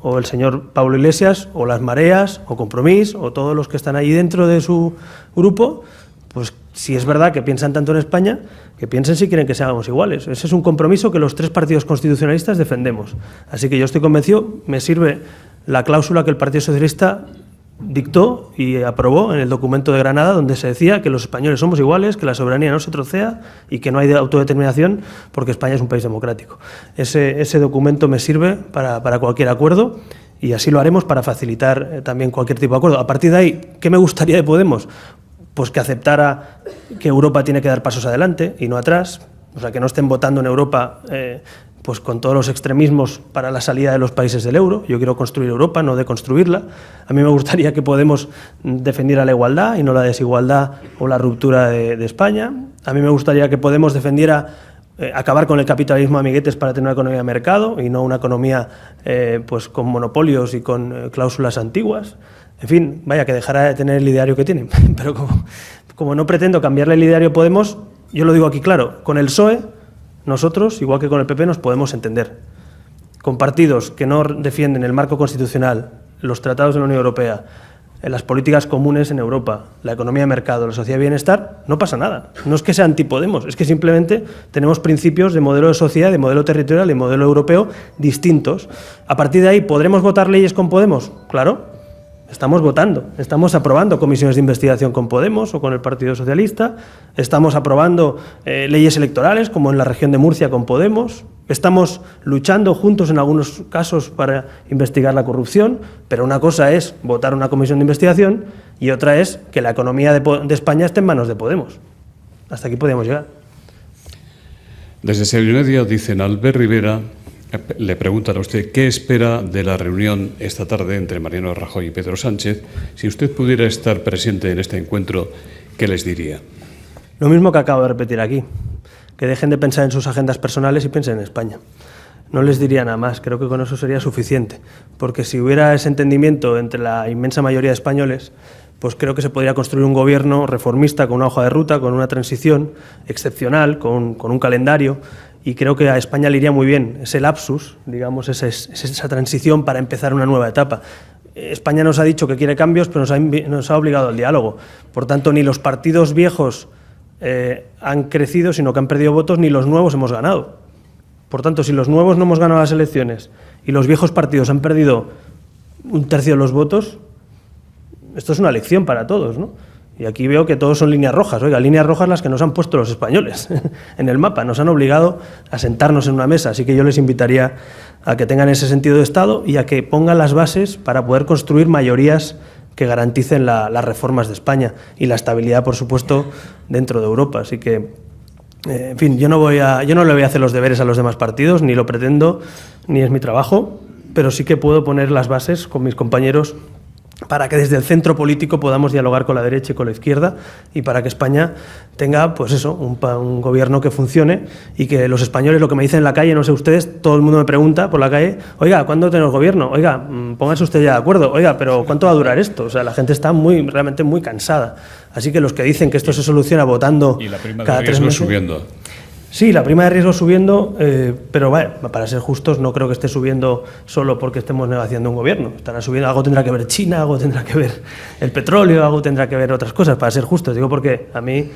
o el señor Pablo Iglesias, o las Mareas, o Compromís, o todos los que están ahí dentro de su grupo, pues si es verdad que piensan tanto en España, que piensen si quieren que seamos iguales. Ese es un compromiso que los 3 partidos constitucionalistas defendemos. Así que yo estoy convencido, me sirve la cláusula que el Partido Socialista dictó y aprobó en el documento de Granada, donde se decía que los españoles somos iguales, que la soberanía no se trocea y que no hay autodeterminación porque España es un país democrático. Ese documento me sirve para cualquier acuerdo y así lo haremos para facilitar también cualquier tipo de acuerdo. A partir de ahí, ¿qué me gustaría de Podemos? Pues que aceptara que Europa tiene que dar pasos adelante y no atrás, o sea, que no estén votando en Europa pues con todos los extremismos para la salida de los países del euro. Yo quiero construir Europa, no deconstruirla. A mí me gustaría que Podemos defendiera la igualdad y no la desigualdad o la ruptura de España. A mí me gustaría que Podemos defendiera acabar con el capitalismo a amiguetes para tener una economía de mercado y no una economía pues con monopolios y con cláusulas antiguas. En fin, vaya, que dejara de tener el ideario que tienen. Pero como no pretendo cambiarle el ideario a Podemos, yo lo digo aquí claro, con el PSOE, nosotros, igual que con el PP, nos podemos entender. Con partidos que no defienden el marco constitucional, los tratados de la Unión Europea, las políticas comunes en Europa, la economía de mercado, la sociedad de bienestar, no pasa nada. No es que sea anti-Podemos, es que simplemente tenemos principios de modelo de sociedad, de modelo territorial y modelo europeo distintos. A partir de ahí, ¿podremos votar leyes con Podemos? Claro. Estamos votando, estamos aprobando comisiones de investigación con Podemos o con el Partido Socialista, estamos aprobando leyes electorales, como en la región de Murcia con Podemos, estamos luchando juntos en algunos casos para investigar la corrupción, pero una cosa es votar una comisión de investigación y otra es que la economía de España esté en manos de Podemos. Hasta aquí podíamos llegar. Desde Sevilla dicen Albert Rivera, le preguntan a usted qué espera de la reunión esta tarde entre Mariano Rajoy y Pedro Sánchez. Si usted pudiera estar presente en este encuentro, ¿qué les diría? Lo mismo que acabo de repetir aquí, que dejen de pensar en sus agendas personales y piensen en España. No les diría nada más, creo que con eso sería suficiente, porque si hubiera ese entendimiento entre la inmensa mayoría de españoles, pues creo que se podría construir un gobierno reformista con una hoja de ruta, con una transición excepcional, con un calendario. Y creo que a España le iría muy bien ese lapsus, digamos, esa transición para empezar una nueva etapa. España nos ha dicho que quiere cambios, pero nos ha obligado al diálogo. Por tanto, ni los partidos viejos han crecido, sino que han perdido votos, ni los nuevos hemos ganado. Por tanto, si los nuevos no hemos ganado las elecciones y los viejos partidos han perdido un tercio de los votos, esto es una lección para todos, ¿no? Y aquí veo que todos son líneas rojas. Oiga, líneas rojas las que nos han puesto los españoles en el mapa. Nos han obligado a sentarnos en una mesa. Así que yo les invitaría a que tengan ese sentido de Estado y a que pongan las bases para poder construir mayorías que garanticen las reformas de España y la estabilidad, por supuesto, dentro de Europa. Así que, en fin, yo no le voy a hacer los deberes a los demás partidos, ni lo pretendo, ni es mi trabajo, pero sí que puedo poner las bases con mis compañeros para que desde el centro político podamos dialogar con la derecha y con la izquierda y para que España tenga, pues eso, un gobierno que funcione y que los españoles, lo que me dicen en la calle, no sé ustedes, todo el mundo me pregunta por la calle, oiga, ¿cuándo tenemos gobierno? Oiga, pónganse ustedes ya de acuerdo, oiga, pero ¿cuánto va a durar esto? O sea, la gente está realmente muy cansada. Así que los que dicen que esto se soluciona votando y la prima cada de 3 riesgo meses... subiendo. Sí, la prima de riesgo subiendo, pero bueno, para ser justos no creo que esté subiendo solo porque estemos negociando un gobierno. Estará subiendo, algo tendrá que ver China, algo tendrá que ver el petróleo, algo tendrá que ver otras cosas, para ser justos. Digo porque a mí,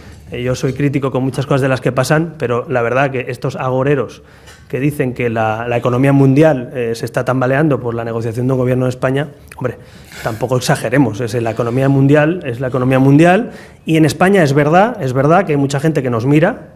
yo soy crítico con muchas cosas de las que pasan, pero la verdad que estos agoreros que dicen que la economía mundial se está tambaleando por la negociación de un gobierno de España, hombre, tampoco exageremos, la economía mundial es la economía mundial y en España es verdad que hay mucha gente que nos mira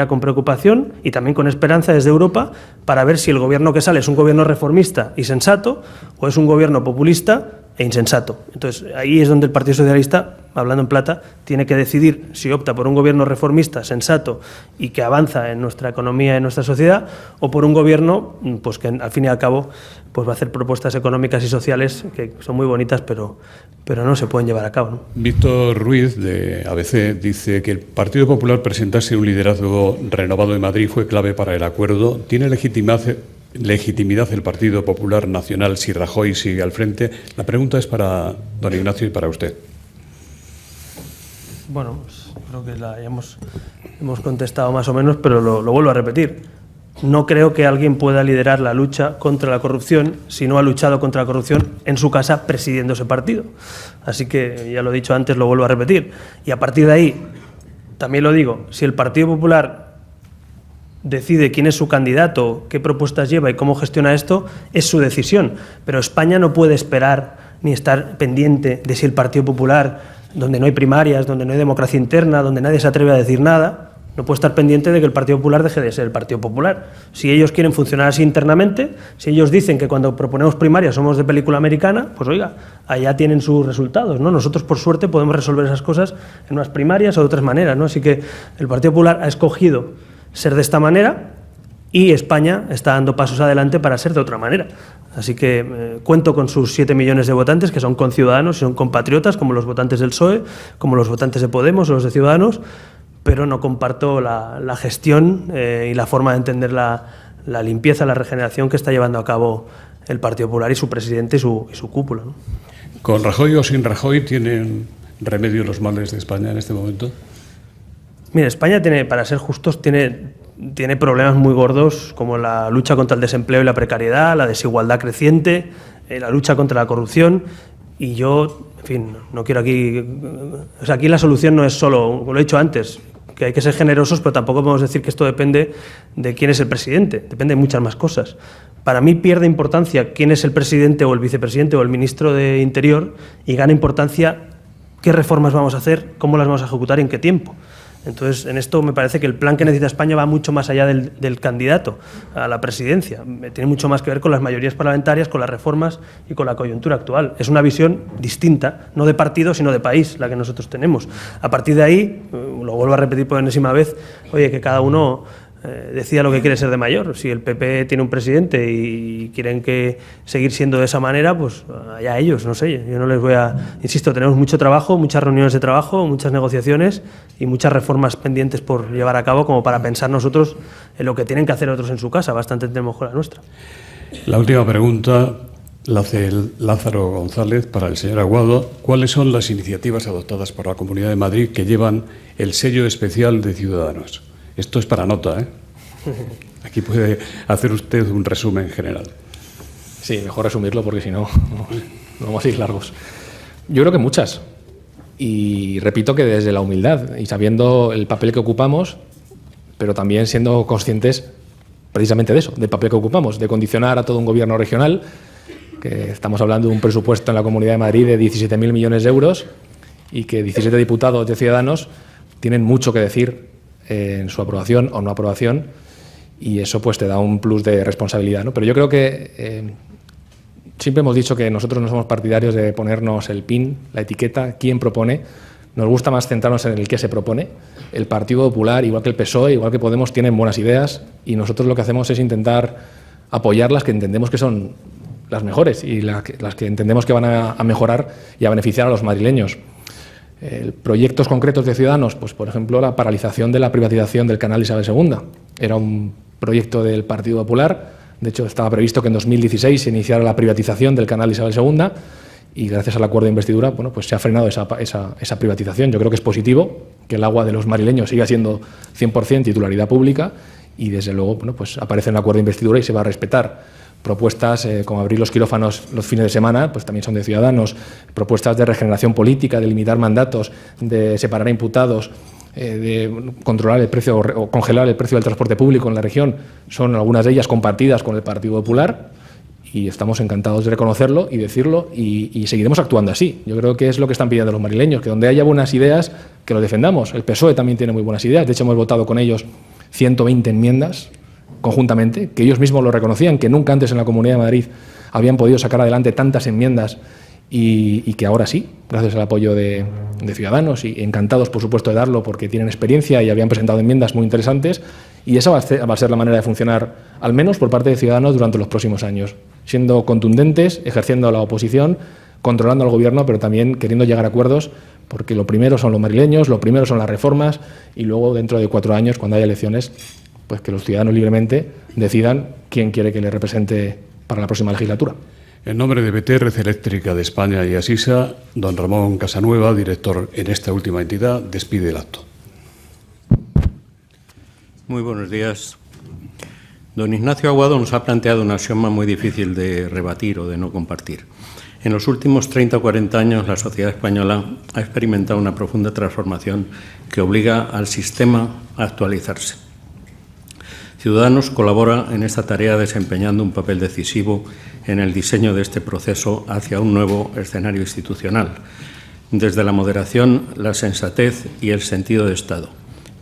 con preocupación y también con esperanza desde Europa para ver si el gobierno que sale es un gobierno reformista y sensato o es un gobierno populista e insensato. Entonces, ahí es donde el Partido Socialista, hablando en plata, tiene que decidir si opta por un gobierno reformista, sensato y que avanza en nuestra economía y en nuestra sociedad o por un gobierno pues que al fin y al cabo pues va a hacer propuestas económicas y sociales que son muy bonitas pero no se pueden llevar a cabo, ¿no? Víctor Ruiz, de ABC, dice que el Partido Popular presentase un liderazgo renovado en Madrid fue clave para el acuerdo. ¿Tiene legitimidad el Partido Popular Nacional si Rajoy sigue al frente? La pregunta es para don Ignacio y para usted. Bueno, pues creo que ya hemos contestado más o menos, pero lo vuelvo a repetir. No creo que alguien pueda liderar la lucha contra la corrupción si no ha luchado contra la corrupción en su casa presidiendo ese partido. Así que, ya lo he dicho antes, lo vuelvo a repetir. Y a partir de ahí, también lo digo, si el Partido Popular decide quién es su candidato, qué propuestas lleva y cómo gestiona esto, es su decisión. Pero España no puede esperar ni estar pendiente de si el Partido Popular, donde no hay primarias, donde no hay democracia interna, donde nadie se atreve a decir nada, no puede estar pendiente de que el Partido Popular deje de ser el Partido Popular. Si ellos quieren funcionar así internamente, si ellos dicen que cuando proponemos primarias somos de película americana, pues oiga, allá tienen sus resultados, ¿no? Nosotros, por suerte, podemos resolver esas cosas en unas primarias o de otras maneras, ¿no? Así que el Partido Popular ha escogido ser de esta manera y España está dando pasos adelante para ser de otra manera. Así que cuento con sus 7 millones de votantes, que son conciudadanos y son compatriotas, como los votantes del PSOE, como los votantes de Podemos o los de Ciudadanos, pero no comparto la gestión y la forma de entender la limpieza, la regeneración que está llevando a cabo el Partido Popular y su presidente y su cúpula, ¿no? ¿Con Rajoy o sin Rajoy tienen remedio a los males de España en este momento? Mira, España tiene, para ser justos, tiene problemas muy gordos como la lucha contra el desempleo y la precariedad, la desigualdad creciente, la lucha contra la corrupción. Y yo, en fin, no quiero aquí... O sea, aquí la solución no es solo, como lo he dicho antes, que hay que ser generosos, pero tampoco podemos decir que esto depende de quién es el presidente, depende de muchas más cosas. Para mí pierde importancia quién es el presidente o el vicepresidente o el ministro de Interior y gana importancia qué reformas vamos a hacer, cómo las vamos a ejecutar y en qué tiempo. Entonces, en esto me parece que el plan que necesita España va mucho más allá del candidato a la presidencia. Tiene mucho más que ver con las mayorías parlamentarias, con las reformas y con la coyuntura actual. Es una visión distinta, no de partido, sino de país, la que nosotros tenemos. A partir de ahí, lo vuelvo a repetir por enésima vez, oye, que cada uno decida lo que quiere ser de mayor. Si el PP tiene un presidente y quieren que seguir siendo de esa manera, pues allá ellos, no sé, yo no les voy a... Insisto, tenemos mucho trabajo, muchas reuniones de trabajo, muchas negociaciones y muchas reformas pendientes por llevar a cabo como para pensar nosotros en lo que tienen que hacer otros en su casa, bastante tenemos con la nuestra. La última pregunta la hace Lázaro González para el señor Aguado. ¿Cuáles son las iniciativas adoptadas por la Comunidad de Madrid que llevan el sello especial de Ciudadanos? Esto es para nota, ¿eh? Aquí puede hacer usted un resumen general. Sí, mejor resumirlo porque si no, no vamos a ir largos. Yo creo que muchas. Y repito que desde la humildad y sabiendo el papel que ocupamos, pero también siendo conscientes precisamente de eso, del papel que ocupamos, de condicionar a todo un gobierno regional, que estamos hablando de un presupuesto en la Comunidad de Madrid de 17.000 millones de euros y que 17 diputados de Ciudadanos tienen mucho que decir en su aprobación o no aprobación, y eso pues te da un plus de responsabilidad, ¿no? Pero yo creo que siempre hemos dicho que nosotros no somos partidarios de ponernos el pin, la etiqueta, quién propone. Nos gusta más centrarnos en el qué se propone. El Partido Popular, igual que el PSOE, igual que Podemos, tienen buenas ideas y nosotros lo que hacemos es intentar apoyarlas, que entendemos que son las mejores y las que entendemos que van a mejorar y a beneficiar a los madrileños. Proyectos concretos de Ciudadanos, pues por ejemplo la paralización de la privatización del canal Isabel II. Era un proyecto del Partido Popular, de hecho estaba previsto que en 2016 se iniciara la privatización del canal Isabel II y gracias al acuerdo de investidura, bueno, pues se ha frenado esa privatización. Yo creo que es positivo que el agua de los madrileños siga siendo 100% titularidad pública y desde luego, bueno, pues aparece en el acuerdo de investidura y se va a respetar. Propuestas como abrir los quirófanos los fines de semana, pues también son de Ciudadanos. Propuestas de regeneración política, de limitar mandatos, de separar a imputados, de controlar el precio o congelar el precio del transporte público en la región, son algunas de ellas compartidas con el Partido Popular y estamos encantados de reconocerlo y decirlo y seguiremos actuando así. Yo creo que es lo que están pidiendo los madrileños, que donde haya buenas ideas, que lo defendamos. El PSOE también tiene muy buenas ideas, de hecho hemos votado con ellos 120 enmiendas conjuntamente, que ellos mismos lo reconocían, que nunca antes en la Comunidad de Madrid habían podido sacar adelante tantas enmiendas y que ahora sí, gracias al apoyo de Ciudadanos y encantados, por supuesto, de darlo porque tienen experiencia y habían presentado enmiendas muy interesantes y esa va a ser la manera de funcionar, al menos por parte de Ciudadanos, durante los próximos años, siendo contundentes, ejerciendo la oposición, controlando al Gobierno, pero también queriendo llegar a acuerdos porque lo primero son los madrileños, lo primero son las reformas y luego dentro de 4 años, cuando haya elecciones, pues que los ciudadanos libremente decidan quién quiere que les represente para la próxima legislatura. En nombre de BT, Red Eléctrica de España y Asisa, don Ramón Casanueva, director en esta última entidad, despide el acto. Muy buenos días. Don Ignacio Aguado nos ha planteado un axioma muy difícil de rebatir o de no compartir. En los últimos 30 o 40 años, la sociedad española ha experimentado una profunda transformación que obliga al sistema a actualizarse. Ciudadanos colabora en esta tarea desempeñando un papel decisivo en el diseño de este proceso hacia un nuevo escenario institucional, desde la moderación, la sensatez y el sentido de Estado,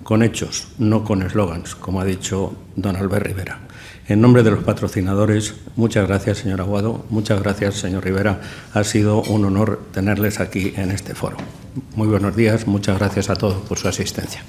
con hechos, no con eslogans, como ha dicho don Albert Rivera. En nombre de los patrocinadores, muchas gracias, señor Aguado, muchas gracias, señor Rivera. Ha sido un honor tenerles aquí en este foro. Muy buenos días, muchas gracias a todos por su asistencia.